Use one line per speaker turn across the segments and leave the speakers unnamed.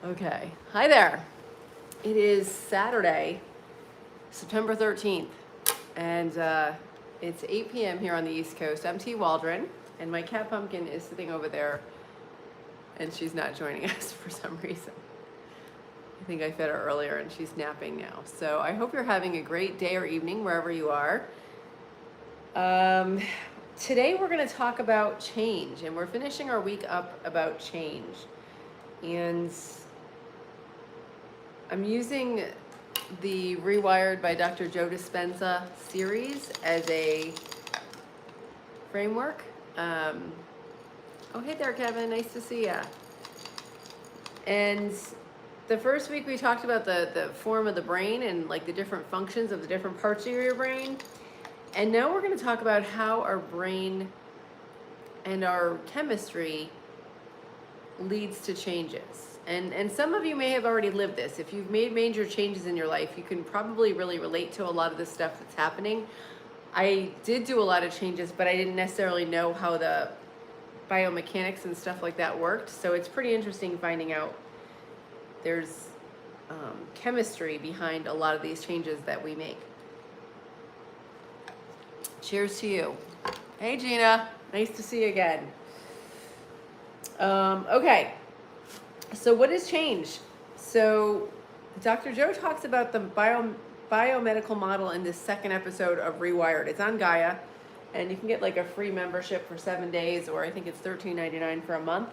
Okay. Hi there. It is Saturday, September 13th, and it's 8 p.m. here on the East Coast. I'm T. Waldron, and my cat Pumpkin is sitting over there, and she's not joining us for some reason. I think I fed her earlier, and she's napping now. So I hope you're having a great day or evening wherever you are. Today we're going to talk about change, and we're finishing our week up about change. And I'm using the Rewired by Dr. Joe Dispenza series as a framework. Oh, hey there, Kevin. Nice to see ya. And the first week we talked about the form of the brain and like the different functions of the different parts of your brain. And now we're going to talk about how our brain and our chemistry leads to changes. And some of you may have already lived this. If you've made major changes in your life, you can probably really relate to a lot of the stuff that's happening. I did do a lot of changes, but I didn't necessarily know how the biomechanics and stuff like that worked. So it's pretty interesting finding out there's chemistry behind a lot of these changes that we make. Cheers to you. Hey, Gina. Nice to see you again. Okay. So what has changed? So Dr. Joe talks about the biomedical model in this second episode of Rewired. It's on Gaia, and you can get like a free membership for 7 days, or I think it's $13.99 for a month.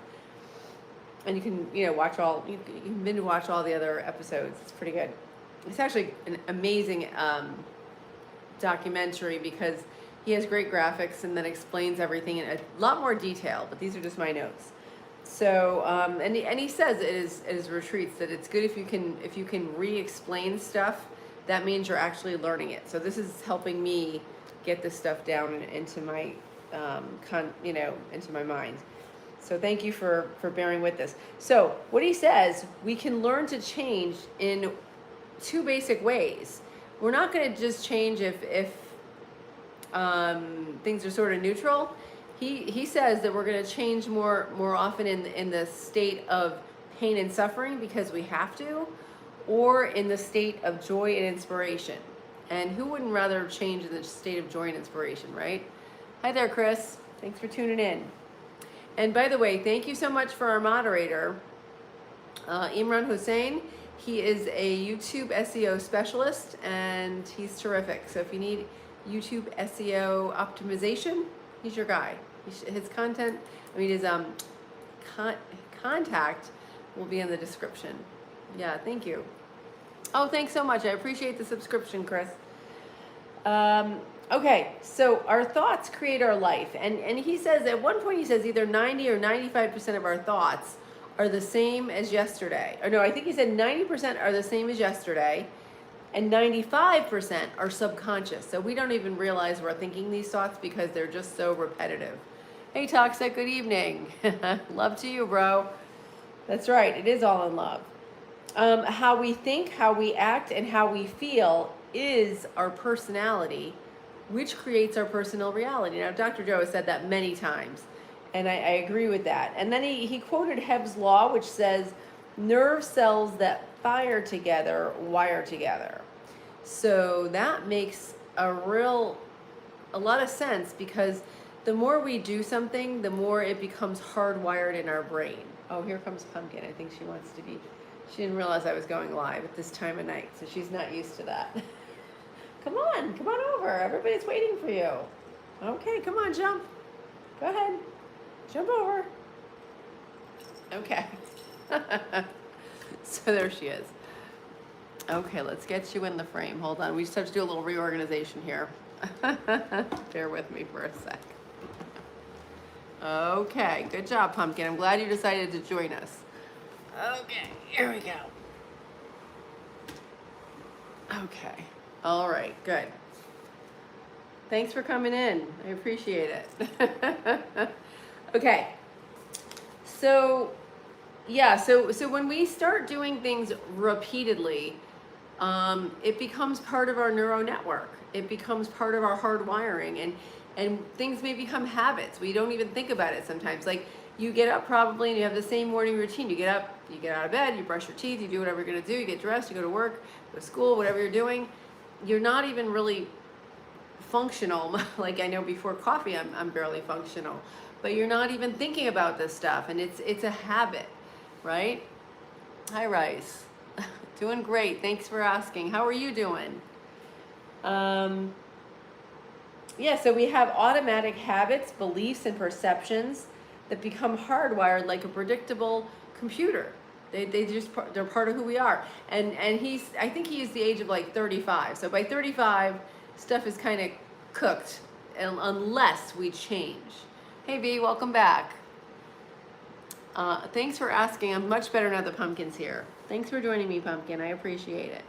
And you can, watch you can binge watch all the other episodes. It's pretty good. It's actually an amazing documentary because he has great graphics and then explains everything in a lot more detail. But these are just my notes. So and he says at his retreats that it's good if you can re-explain stuff. That means you're actually learning it. So this is helping me get this stuff down into my into my mind. So thank you for bearing with this. So what he says, we can learn to change in two basic ways. We're not going to just change if things are sort of neutral. He says that we're going to change more often in the state of pain and suffering because we have to, or in the state of joy and inspiration. And who wouldn't rather change in the state of joy and inspiration, right? Hi there, Chris. Thanks for tuning in. And by the way, thank you so much for our moderator, Imran Hossain. He is a YouTube SEO specialist, and he's terrific. So if you need YouTube SEO optimization, he's your guy. His content, his contact will be in the description. Yeah, thank you. Oh, thanks so much. I appreciate the subscription, Chris. Okay, so our thoughts create our life. And he says, at one point he says either 90 or 95% of our thoughts are the same as yesterday. Or no, I think he said 90% are the same as yesterday, and 95% are subconscious. So we don't even realize we're thinking these thoughts because they're just so repetitive. Hey, Toxic, good evening. Love to you, bro. That's right, it is all in love. How we think, how we act, and how we feel is our personality, which creates our personal reality. Now, Dr. Joe has said that many times, and I agree with that. And then he quoted Hebb's law, which says, nerve cells that fire together wire together. So that makes a lot of sense, because the more we do something, the more it becomes hardwired in our brain. Oh, here comes Pumpkin. I think she wants to be, she didn't realize I was going live at this time of night, so she's not used to that. Come on over. Everybody's waiting for you. Okay, come on, jump. Go ahead. Jump over. Okay. So there she is. Okay, let's get you in the frame. Hold on. We just have to do a little reorganization here. Bear with me for a sec. Okay, good job, Pumpkin. I'm glad you decided to join us. Okay, here we go. Okay. All right, good. Thanks for coming in. I appreciate it. Okay. So, yeah, so when we start doing things repeatedly, it becomes part of our neural network. It becomes part of our hardwiring, and things may become habits. We don't even think about it sometimes. Like, you get up probably and you have the same morning routine. You get up, you get out of bed, you brush your teeth, you do whatever you're gonna do, you get dressed, you go to work, go to school, whatever you're doing. You're not even really functional. Like I know before coffee, I'm barely functional, but you're not even thinking about this stuff, and it's a habit, right? Hi, Rice. Doing great. Thanks for asking. How are you doing? Yeah, so we have automatic habits, beliefs, and perceptions that become hardwired like a predictable computer. They're part of who we are. And I think he's the age of like 35. So by 35, stuff is kind of cooked, unless we change. Hey B, welcome back. Thanks for asking. I'm much better now that Pumpkin's here. Thanks for joining me, Pumpkin. I appreciate it.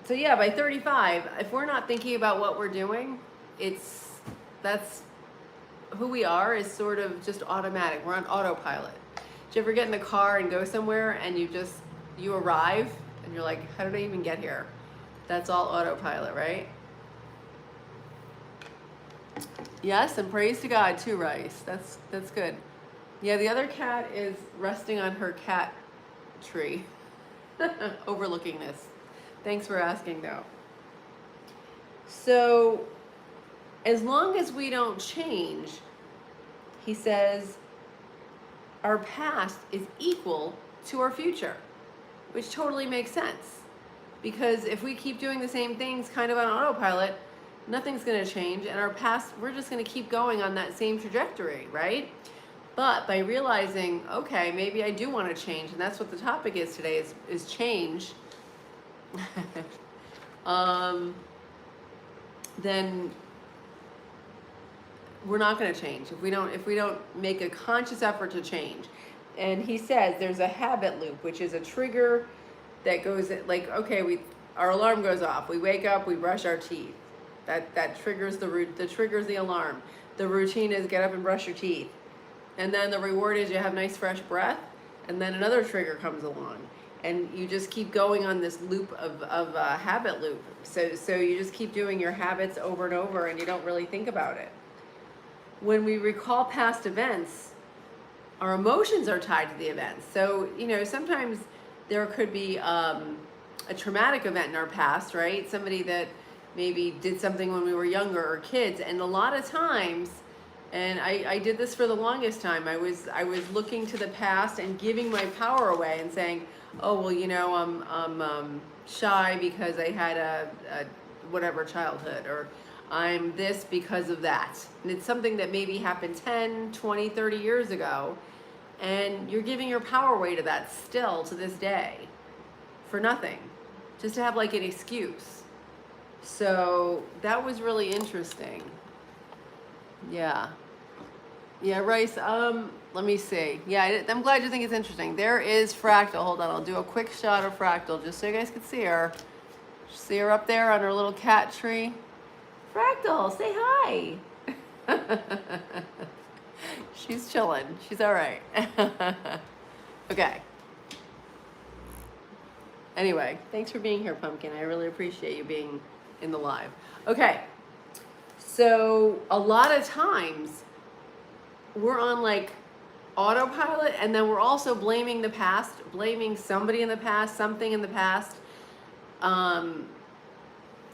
So yeah, by 35, if we're not thinking about what we're doing, that's who we are, is sort of just automatic. We're on autopilot. Did you ever get in the car and go somewhere and you arrive and you're like, how did I even get here? That's all autopilot, right? Yes, and praise to God too, Rice. That's good. Yeah, the other cat is resting on her cat tree, overlooking this. Thanks for asking, though. So, as long as we don't change, he says, our past is equal to our future, which totally makes sense. Because if we keep doing the same things kind of on autopilot, nothing's going to change, and our past, we're just going to keep going on that same trajectory, right? But by realizing, okay, maybe I do want to change, and that's what the topic is today, is change. Then we're not going to change if we don't make a conscious effort to change. And he says there's a habit loop, which is a trigger that goes like, okay, our alarm goes off, we wake up, we brush our teeth, that triggers the alarm. The routine is get up and brush your teeth, and then the reward is you have nice fresh breath, and then another trigger comes along. And you just keep going on this loop of habit loop. So you just keep doing your habits over and over, and you don't really think about it. When we recall past events, our emotions are tied to the events. So, sometimes there could be a traumatic event in our past, right? Somebody that maybe did something when we were younger or kids. And a lot of times, and I did this for the longest time, I was looking to the past and giving my power away and saying, oh, well, I'm shy because I had a whatever childhood, or I'm this because of that. And it's something that maybe happened 10, 20, 30 years ago, and you're giving your power away to that still to this day for nothing, just to have like an excuse. So that was really interesting. Yeah, Rice, let me see. Yeah, I'm glad you think it's interesting. There is Fractal. Hold on, I'll do a quick shot of Fractal just so you guys can see her. See her up there on her little cat tree? Fractal, say hi. She's chilling. She's all right. Okay. Anyway, thanks for being here, Pumpkin. I really appreciate you being in the live. Okay. So a lot of times we're on like autopilot, and then we're also blaming the past, blaming somebody in the past, something in the past,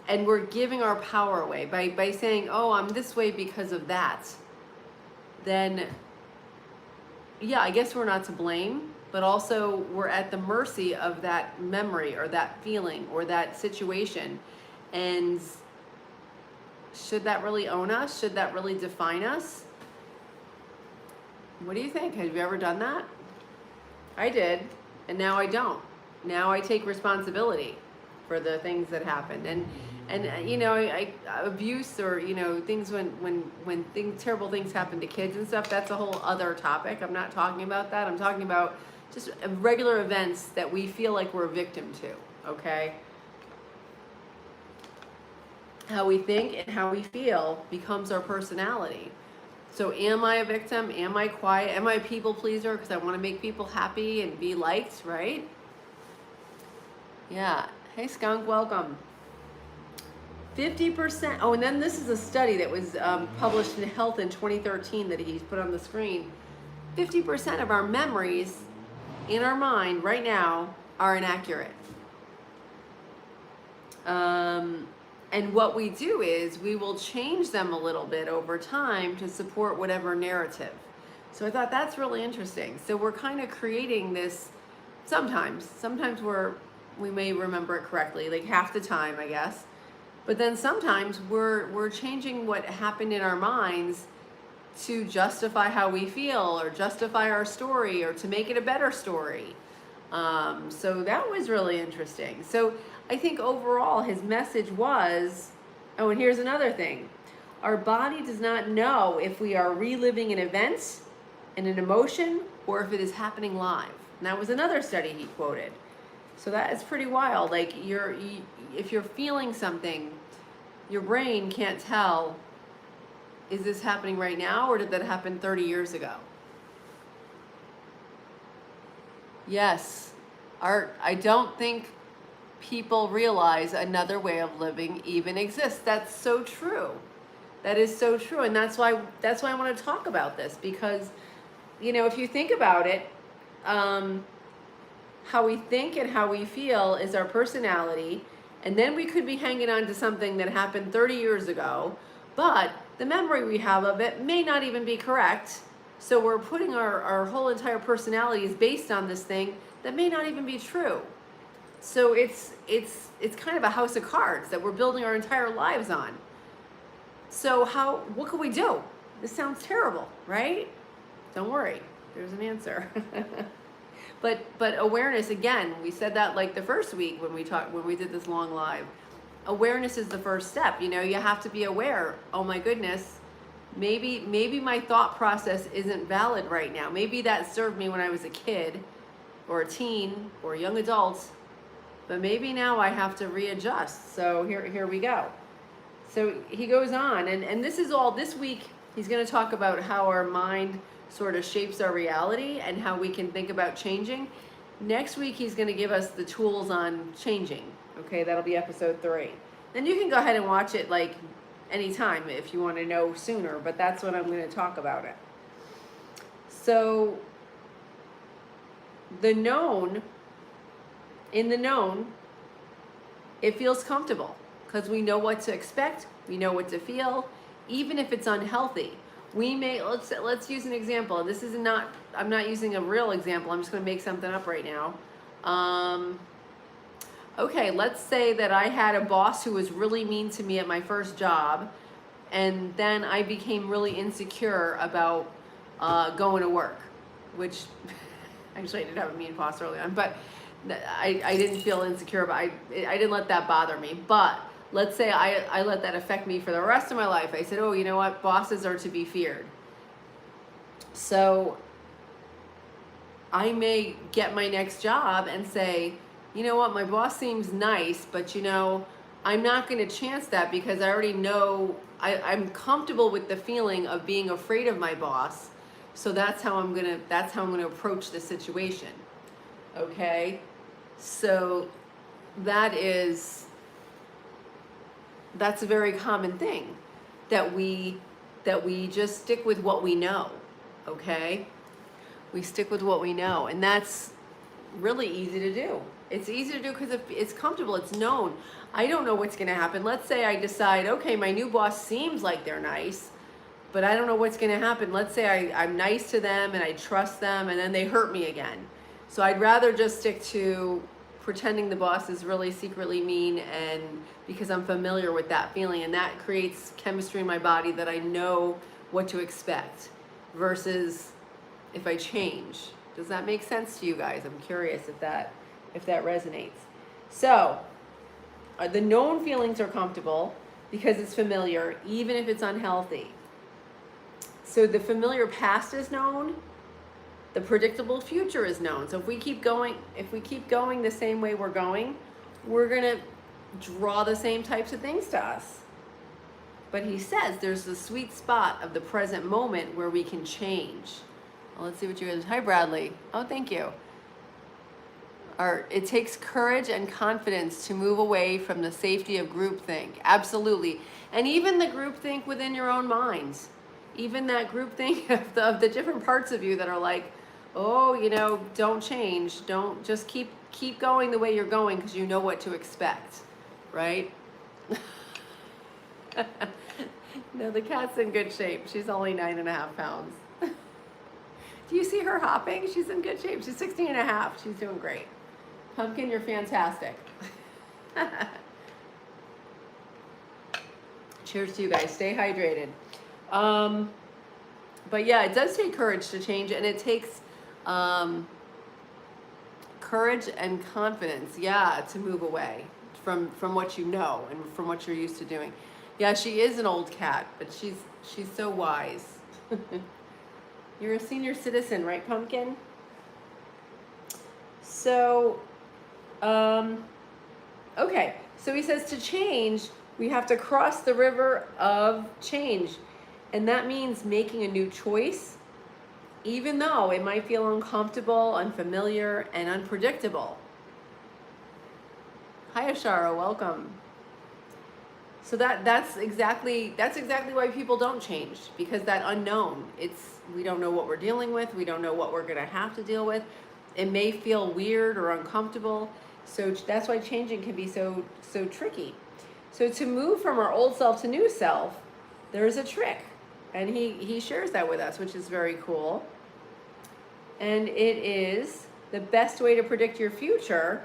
and we're giving our power away by saying, oh, I'm this way because of that. Then, yeah, I guess we're not to blame, but also we're at the mercy of that memory or that feeling or that situation. And should that really own us? Should that really define us? What do you think? Have you ever done that? I did, and now I don't. Now I take responsibility for the things that happened. And abuse, or things when terrible things happen to kids and stuff, that's a whole other topic. I'm not talking about that. I'm talking about just regular events that we feel like we're a victim to, okay? How we think and how we feel becomes our personality. So am I a victim? Am I quiet? Am I a people pleaser because I want to make people happy and be liked, right? Yeah. Hey, Skunk, welcome. 50%. Oh, and then this is a study that was published in Health in 2013 that he's put on the screen. 50% of our memories in our mind right now are inaccurate. And what we do is we will change them a little bit over time to support whatever narrative. So I thought that's really interesting. So we're kind of creating this sometimes we may remember it correctly, like half the time, I guess. But then sometimes we're changing what happened in our minds to justify how we feel or justify our story or to make it a better story. So that was really interesting. So I think overall his message was, oh, and here's another thing. Our body does not know if we are reliving an event and an emotion or if it is happening live. And that was another study he quoted. So that is pretty wild. Like if you're feeling something, your brain can't tell, is this happening right now or did that happen 30 years ago? Yes, Art, I don't think people realize another way of living even exists. That's so true. That is so true. And that's why I want to talk about this, because, you know, if you think about it, how we think and how we feel is our personality. And then we could be hanging on to something that happened 30 years ago, but the memory we have of it may not even be correct. So we're putting our whole entire personality is based on this thing that may not even be true. So it's kind of a house of cards that we're building our entire lives on. So what can we do? This sounds terrible, right? Don't worry, there's an answer. But awareness, again, we said that like the first week when we did this long live. Awareness is the first step. You know, you have to be aware. Oh my goodness, maybe my thought process isn't valid right now. Maybe that served me when I was a kid or a teen or a young adult, but maybe now I have to readjust. So here we go. So he goes on, and this is all this week. He's going to talk about how our mind sort of shapes our reality and how we can think about changing. Next week, he's going to give us the tools on changing. Okay, that'll be episode 3. Then you can go ahead and watch it like anytime if you want to know sooner, but that's what I'm going to talk about it. So in the known, it feels comfortable because we know what to expect, we know what to feel, even if it's unhealthy. Let's use an example. I'm not using a real example. I'm just going to make something up right now. Okay, let's say that I had a boss who was really mean to me at my first job, and then I became really insecure about going to work, which actually I didn't have a mean boss early on, but I didn't feel insecure, but I didn't let that bother me. But let's say I let that affect me for the rest of my life. I said, oh, you know what? Bosses are to be feared. So I may get my next job and say, you know what? My boss seems nice, but you know, I'm not going to chance that because I already know I'm comfortable with the feeling of being afraid of my boss. So that's how I'm going to approach the situation. Okay? So that's a very common thing, that we just stick with what we know. Okay? We stick with what we know, and that's really easy to do. It's easy to do because it's comfortable, it's known. I don't know what's going to happen. Let's say I decide, okay, my new boss seems like they're nice, but I don't know what's going to happen. Let's say I'm nice to them and I trust them, and then they hurt me again. So I'd rather just stick to pretending the boss is really secretly mean, and because I'm familiar with that feeling, and that creates chemistry in my body that I know what to expect, versus if I change. Does that make sense to you guys? I'm curious if that resonates. So the known feelings are comfortable because it's familiar, even if it's unhealthy. So the familiar past is known, the predictable future is known. So if we keep going the same way we're going, we're gonna draw the same types of things to us. But he says there's the sweet spot of the present moment where we can change. Well, let's see what you guys. Hi, Bradley. Oh, thank you. It takes courage and confidence to move away from the safety of groupthink. Absolutely. And even the groupthink within your own minds. Even that groupthink of the different parts of you that are like, oh, don't change. Don't just keep going the way you're going because you know what to expect, right? No, the cat's in good shape. She's only 9.5 pounds. Do you see her hopping? She's in good shape. She's 16.5. She's doing great. Pumpkin, you're fantastic. Cheers to you guys. Stay hydrated. But yeah, it does take courage to change, and it takes courage and confidence, to move away from what you know and from what you're used to doing. Yeah, she is an old cat, but she's so wise. You're a senior citizen, right, Pumpkin? So, okay. So he says to change, we have to cross the river of change. And that means making a new choice, even though it might feel uncomfortable, unfamiliar, and unpredictable. Hi, Ashara, welcome. So that's exactly why people don't change, because that unknown, we don't know what we're dealing with, we don't know what we're gonna have to deal with. It may feel weird or uncomfortable, so that's why changing can be so tricky. So to move from our old self to new self, there's a trick, and he shares that with us, which is very cool. And it is the best way to predict your future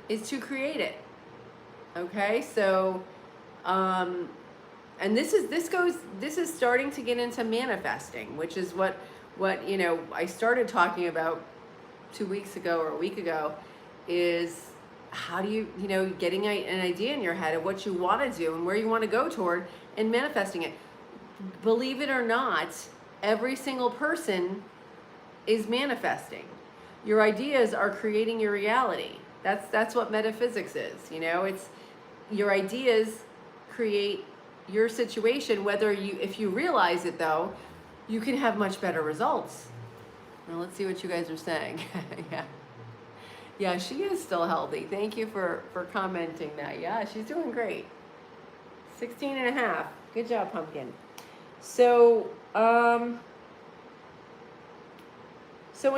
is to create it. Okay, so and this is starting to get into manifesting, which is what I started talking about 2 weeks ago or a week ago, is how do you getting an idea in your head of what you want to do and where you want to go toward and manifesting it. Believe it or not, every single person is manifesting. Your ideas are creating your reality. That's what metaphysics is. It's your ideas create your situation. If you realize it, though, you can have much better results. Now let's see what you guys are saying. Yeah, she is still healthy. Thank you for commenting that. Yeah, she's doing great. 16.5. Good job, Pumpkin. So in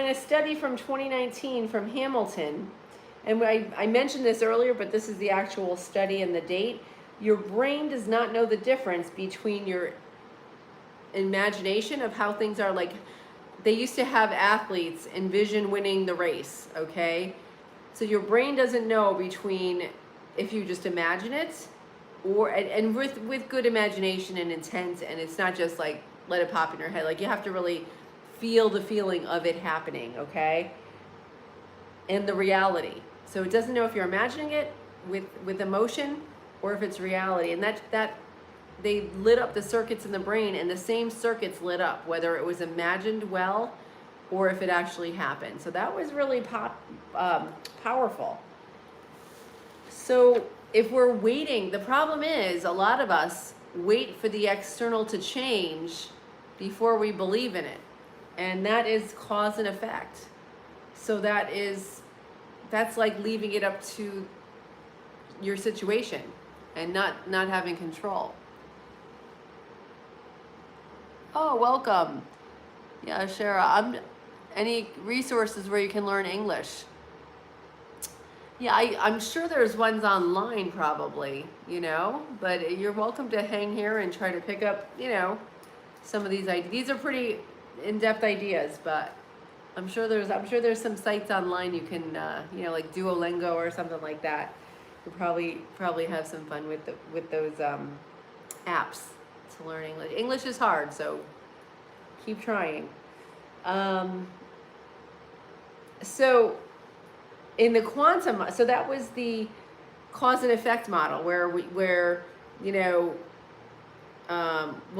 a study from 2019 from Hamilton, and I mentioned this earlier, but this is the actual study and the date. Your brain does not know the difference between your imagination of how things are. Like, they used to have athletes envision winning the race, okay? So your brain doesn't know between if you just imagine it and with good imagination and intent, and it's not just like let it pop in your head. Like, you have to really feel the feeling of it happening, okay? And the reality. So it doesn't know if you're imagining it with emotion or if it's reality. And that they lit up the circuits in the brain, and the same circuits lit up, whether it was imagined well or if it actually happened. So that was really powerful. So if we're waiting, the problem is a lot of us wait for the external to change before we believe in it. And that is cause and effect. So that's like leaving it up to your situation and not having control. Oh, welcome. Yeah, Shara, any resources where you can learn English? Yeah, I'm sure there's ones online probably, but you're welcome to hang here and try to pick up, some of these ideas. These are pretty in-depth ideas, but I'm sure there's some sites online you can, like Duolingo or something like that. You'll probably have some fun with those apps to learn English. English is hard, so keep trying. So in the quantum, so that was the cause and effect model where we'll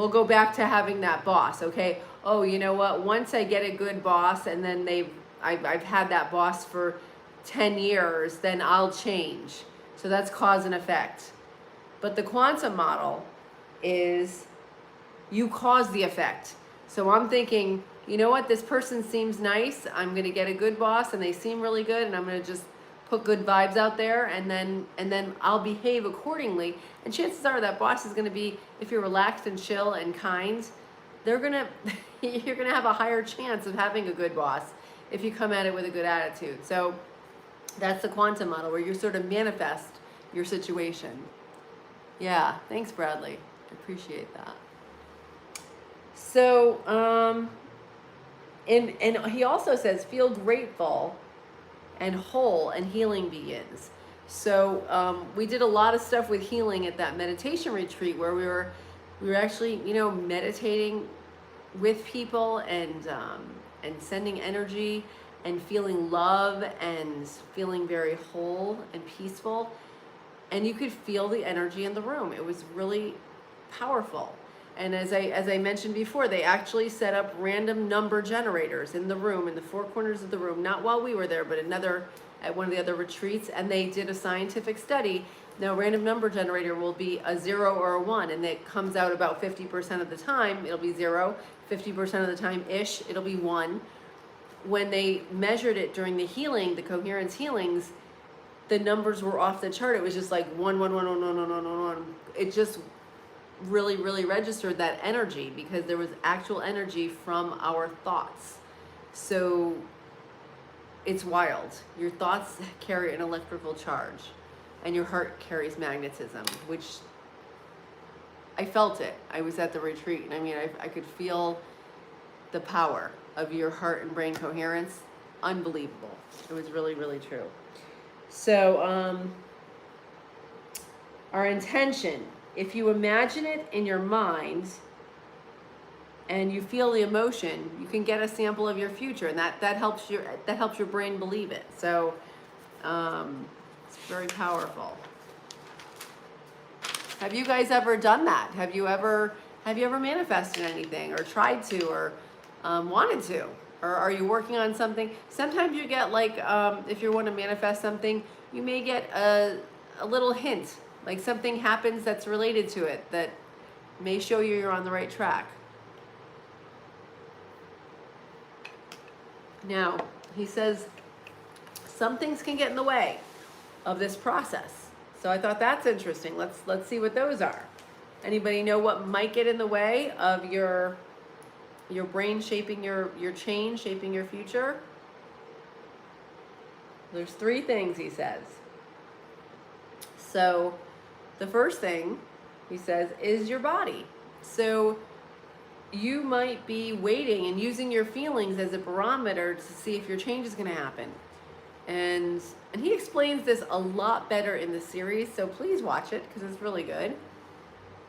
go back to having that boss. Okay. Oh, you know what? Once I get a good boss, and then I've had that boss for 10 years, then I'll change. So that's cause and effect. But the quantum model is you cause the effect. So I'm thinking, you know what, this person seems nice. I'm going to get a good boss and they seem really good, and I'm going to just put good vibes out there, and then I'll behave accordingly. And chances are that boss is going to be, if you're relaxed and chill and kind, they're going to you're going to have a higher chance of having a good boss if you come at it with a good attitude. So that's the quantum model, where you sort of manifest your situation. Yeah, thanks, Bradley. I appreciate that. So, and he also says, feel grateful and whole, and healing begins. So we did a lot of stuff with healing at that meditation retreat, where we were actually, meditating with people, and sending energy and feeling love and feeling very whole and peaceful. And you could feel the energy in the room. It was really powerful. And as I mentioned before, they actually set up random number generators in the room, in the four corners of the room, not while we were there, but at one of the other retreats, and they did a scientific study. Now, random number generator will be a 0 or a 1, and it comes out about 50% of the time, it'll be 0, 50% of the time-ish, it'll be 1. When they measured it during the healing, the coherence healings, the numbers were off the chart. It was just like 1, 1, 1, 1, 1, 1, 1, 1, 1. It just really, really registered that energy, because there was actual energy from our thoughts. So it's wild. Your thoughts carry an electrical charge, and your heart carries magnetism, which I felt it. I was at the retreat, and I mean, I could feel the power of your heart and brain coherence. Unbelievable. It was really, really true. So our intention, if you imagine it in your mind and you feel the emotion, you can get a sample of your future, and that helps your brain believe it. So it's very powerful. Have you guys ever done that? Have you ever manifested anything, or tried to, or wanted to? Or are you working on something? Sometimes you get like, if you want to manifest something, you may get a little hint, like something happens that's related to it that may show you you're on the right track. Now, he says some things can get in the way of this process. So I thought that's interesting. Let's see what those are. Anybody know what might get in the way of your brain shaping your change, shaping your future? There's 3 things, he says. So the first thing, he says, is your body. So you might be waiting and using your feelings as a barometer to see if your change is going to happen. And he explains this a lot better in the series, so please watch it, because it's really good.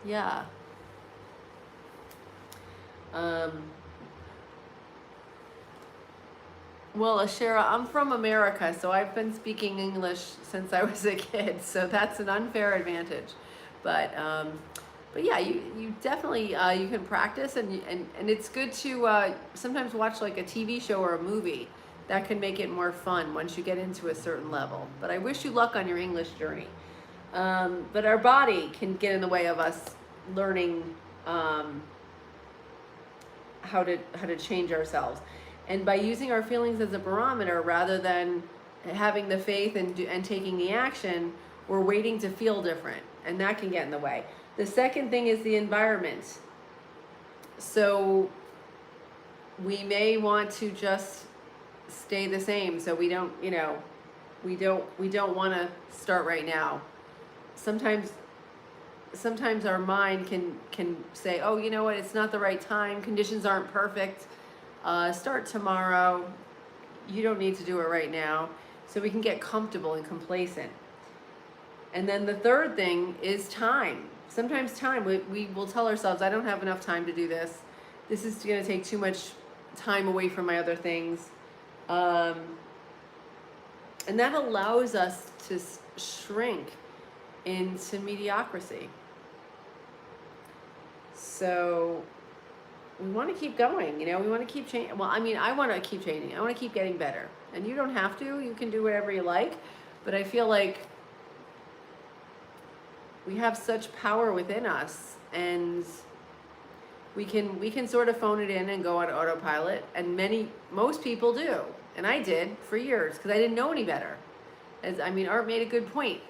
Yeah. Well, Ashera, I'm from America, so I've been speaking English since I was a kid, so that's an unfair advantage. But yeah, you definitely you can practice, and it's good to sometimes watch like a TV show or a movie. That can make it more fun once you get into a certain level. But I wish you luck on your English journey. But our body can get in the way of us learning how to change ourselves. And by using our feelings as a barometer, rather than having the faith and taking the action, we're waiting to feel different, and that can get in the way. The second thing is the environment. So we may want to just stay the same, so we don't want to start right now. Sometimes our mind can say, oh, you know what, it's not the right time, conditions aren't perfect, start tomorrow, you don't need to do it right now. So we can get comfortable and complacent. And then the third thing is time. Sometimes time, we will tell ourselves, I don't have enough time to do this. This is going to take too much time away from my other things. And that allows us to shrink into mediocrity. So we want to keep going, we want to keep changing. Well, I mean, I want to keep changing. I want to keep getting better. And you don't have to. You can do whatever you like. But I feel like we have such power within us, and We can sort of phone it in and go on autopilot, and most people do, and I did for years because I didn't know any better. Art made a good point.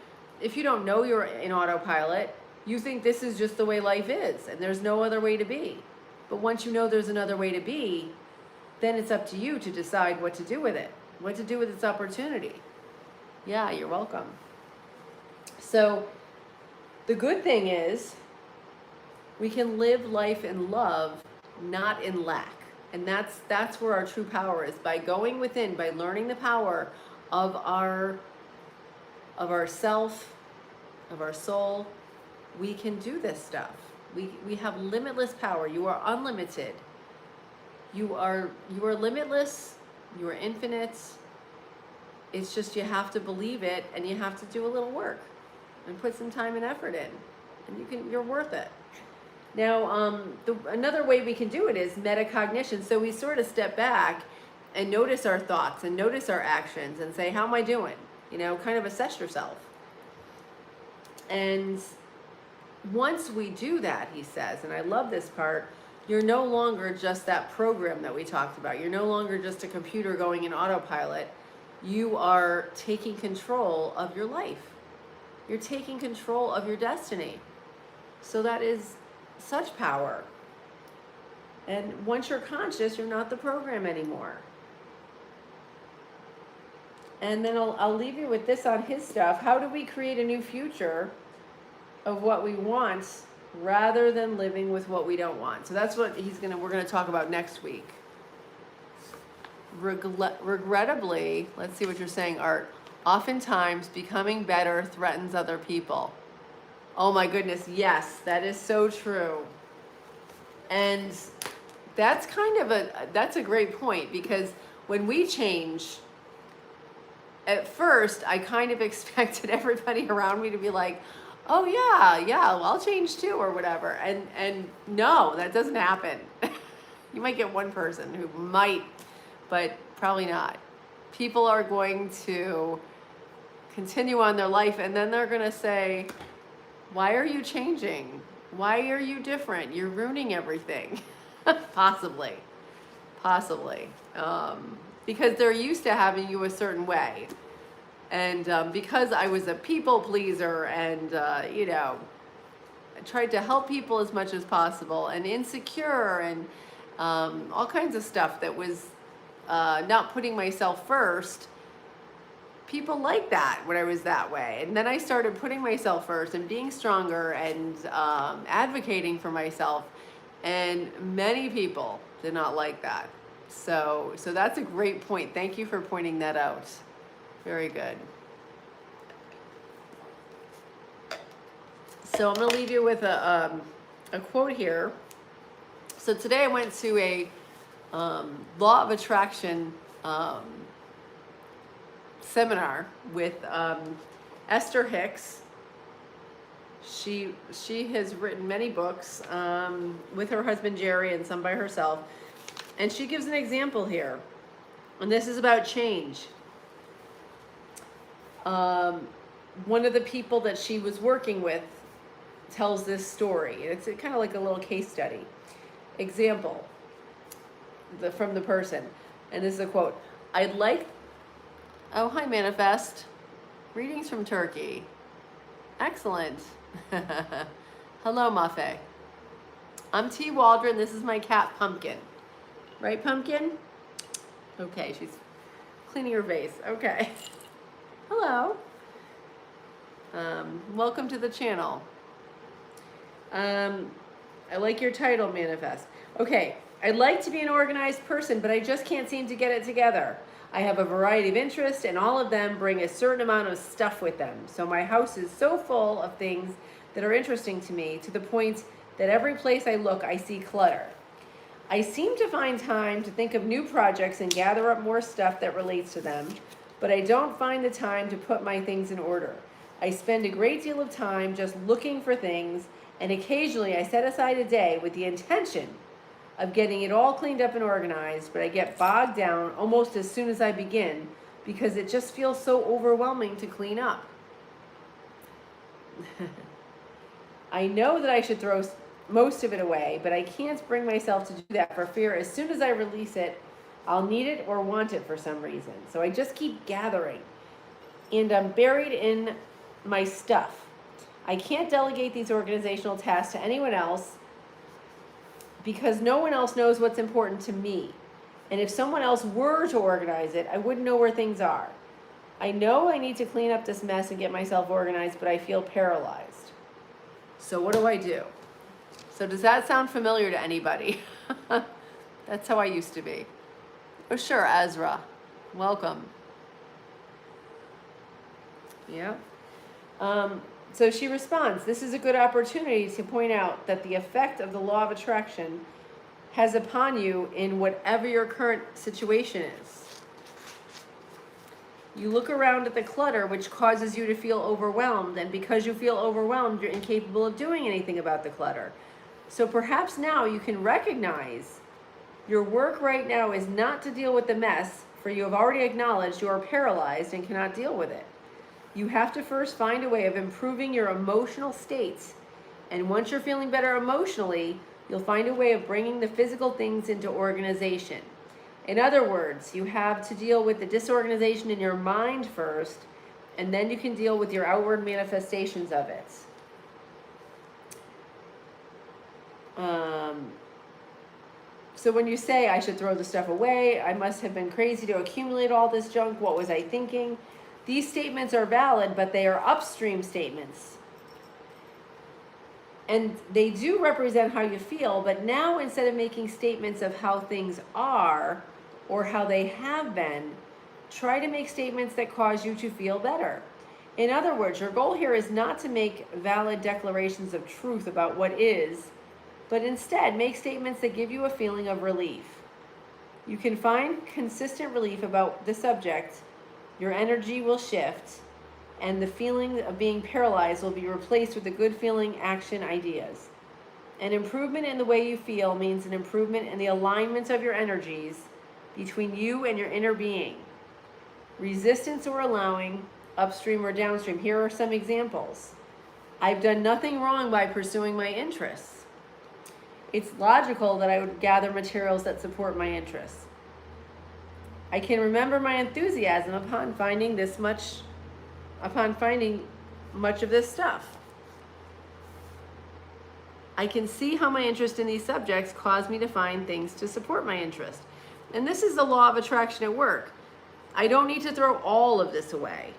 If you don't know you're in autopilot, you think this is just the way life is, and there's no other way to be. But once you know there's another way to be, then it's up to you to decide what to do with it, what to do with its opportunity. Yeah, you're welcome. So the good thing is we can live life in love, not in lack. And that's where our true power is. By going within, by learning the power of our self, of our soul, we can do this stuff. We have limitless power. You are unlimited. You are limitless. You are infinite. It's just you have to believe it, and you have to do a little work and put some time and effort in, and you're worth it. Now, another way we can do it is metacognition. So we sort of step back and notice our thoughts and notice our actions and say, how am I doing? Kind of assess yourself. And once we do that, he says, and I love this part, you're no longer just that program that we talked about. You're no longer just a computer going in autopilot. You are taking control of your life. You're taking control of your destiny. So that is such power. And once you're conscious, you're not the program anymore. And then I'll leave you with this on his stuff. How do we create a new future of what we want rather than living with what we don't want? So that's what we're gonna talk about next week. Regrettably, let's see what you're saying, Art. Oftentimes, becoming better threatens other people. Oh my goodness, yes, that is so true. And that's that's a great point, because when we change, at first I kind of expected everybody around me to be like, oh yeah, well, I'll change too, or whatever. And no, that doesn't happen. You might get one person who might, but probably not. People are going to continue on their life, and then they're gonna say, why are you changing? Why are you different? You're ruining everything. Possibly. Because they're used to having you a certain way. And because I was a people pleaser and, I tried to help people as much as possible, and insecure and all kinds of stuff that was not putting myself first, people like that when I was that way. And then I started putting myself first and being stronger and advocating for myself. And many people did not like that. So that's a great point. Thank you for pointing that out. Very good. So I'm going to leave you with a quote here. So today I went to a law of attraction seminar with Esther Hicks. She has written many books with her husband Jerry and some by herself. And she gives an example here. And this is about change. One of the people that she was working with tells this story. It's kind of like a little case study. Example from the person. And this is a quote. Oh, hi, Manifest. Greetings from Turkey. Excellent. Hello, Mafe. I'm T. Waldron. This is my cat, Pumpkin. Right, Pumpkin? Okay, she's cleaning her face. Okay. Hello. Welcome to the channel. I like your title, Manifest. Okay, I'd like to be an organized person, but I just can't seem to get it together. I have a variety of interests, and all of them bring a certain amount of stuff with them. So my house is so full of things that are interesting to me, to the point that every place I look, I see clutter. I seem to find time to think of new projects and gather up more stuff that relates to them, but I don't find the time to put my things in order. I spend a great deal of time just looking for things, and occasionally I set aside a day with the intention of getting it all cleaned up and organized, but I get bogged down almost as soon as I begin because it just feels so overwhelming to clean up. I know that I should throw most of it away, but I can't bring myself to do that for fear as soon as I release it, I'll need it or want it for some reason. So I just keep gathering, and I'm buried in my stuff. I can't delegate these organizational tasks to anyone else because no one else knows what's important to me. And if someone else were to organize it, I wouldn't know where things are. I know I need to clean up this mess and get myself organized, but I feel paralyzed. So what do I do? So does that sound familiar to anybody? That's how I used to be. Oh, sure, Ezra. Welcome. Yeah. So she responds, this is a good opportunity to point out that the effect of the law of attraction has upon you in whatever your current situation is. You look around at the clutter, which causes you to feel overwhelmed, and because you feel overwhelmed, you're incapable of doing anything about the clutter. So perhaps now you can recognize your work right now is not to deal with the mess, for you have already acknowledged you are paralyzed and cannot deal with it. You have to first find a way of improving your emotional states. And once you're feeling better emotionally, you'll find a way of bringing the physical things into organization. In other words, you have to deal with the disorganization in your mind first, and then you can deal with your outward manifestations of it. So when you say, I should throw the stuff away, I must have been crazy to accumulate all this junk, what was I thinking? These statements are valid, but they are upstream statements. And they do represent how you feel, but now instead of making statements of how things are or how they have been, try to make statements that cause you to feel better. In other words, your goal here is not to make valid declarations of truth about what is, but instead make statements that give you a feeling of relief. You can find consistent relief about the subject, your energy will shift, and the feeling of being paralyzed will be replaced with a good feeling, action, ideas. An improvement in the way you feel means an improvement in the alignment of your energies between you and your inner being. Resistance or allowing, upstream or downstream. Here are some examples. I've done nothing wrong by pursuing my interests. It's logical that I would gather materials that support my interests. I can remember my enthusiasm upon finding much of this stuff. I can see how my interest in these subjects caused me to find things to support my interest. And this is the law of attraction at work. I don't need to throw all of this away.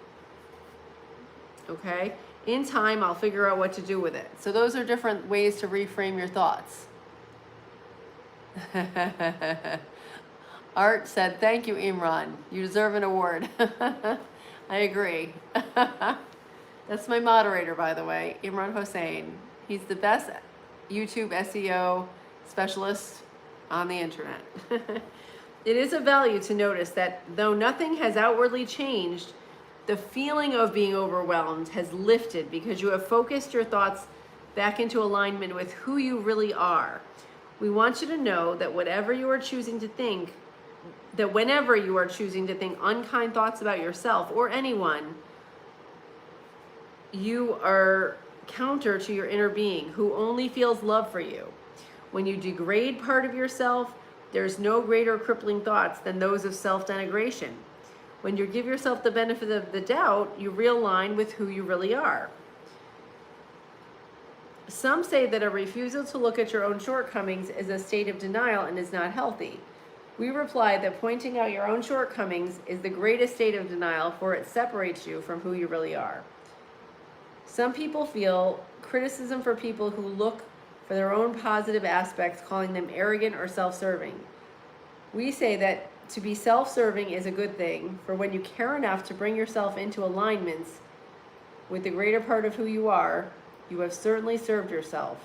Okay? In time, I'll figure out what to do with it. So those are different ways to reframe your thoughts. Art said, thank you, Imran. You deserve an award. I agree. That's my moderator, by the way, Imran Hossain. He's the best YouTube SEO specialist on the internet. It is of value to notice that though nothing has outwardly changed, the feeling of being overwhelmed has lifted because you have focused your thoughts back into alignment with who you really are. We want you to know that whenever you are choosing to think unkind thoughts about yourself or anyone, you are counter to your inner being who only feels love for you. When you degrade part of yourself, there's no greater crippling thoughts than those of self-denigration. When you give yourself the benefit of the doubt, you realign with who you really are. Some say that a refusal to look at your own shortcomings is a state of denial and is not healthy. We reply that pointing out your own shortcomings is the greatest state of denial, for it separates you from who you really are. Some people feel criticism for people who look for their own positive aspects, calling them arrogant or self-serving. We say that to be self-serving is a good thing, for when you care enough to bring yourself into alignments with the greater part of who you are, you have certainly served yourself,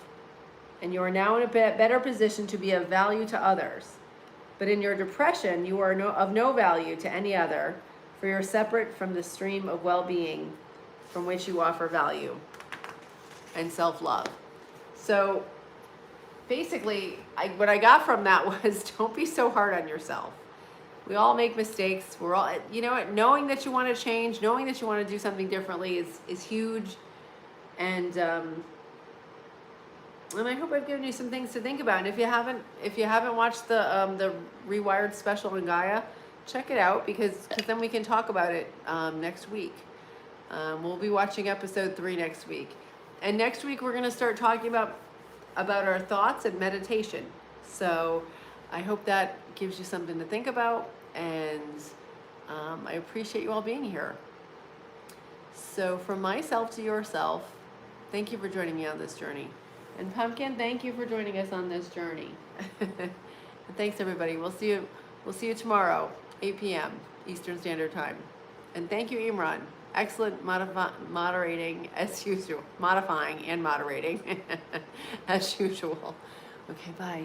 and you are now in a better position to be of value to others. But in your depression, you are of no value to any other, for you're separate from the stream of well-being from which you offer value and self-love. So basically, what I got from that was don't be so hard on yourself. We all make mistakes. We're all, knowing that you want to change, knowing that you want to do something differently is huge. And And I hope I've given you some things to think about. And if you haven't watched the Rewired special on Gaia, check it out because then we can talk about it next week. We'll be watching episode 3 next week, and next week we're gonna start talking about our thoughts and meditation. So I hope that gives you something to think about, and I appreciate you all being here. So from myself to yourself, thank you for joining me on this journey. And Pumpkin, thank you for joining us on this journey. And thanks everybody. We'll see you tomorrow, 8 p.m. Eastern Standard Time. And thank you, Imran. Excellent moderating as usual. Modifying and moderating as usual. Okay, bye.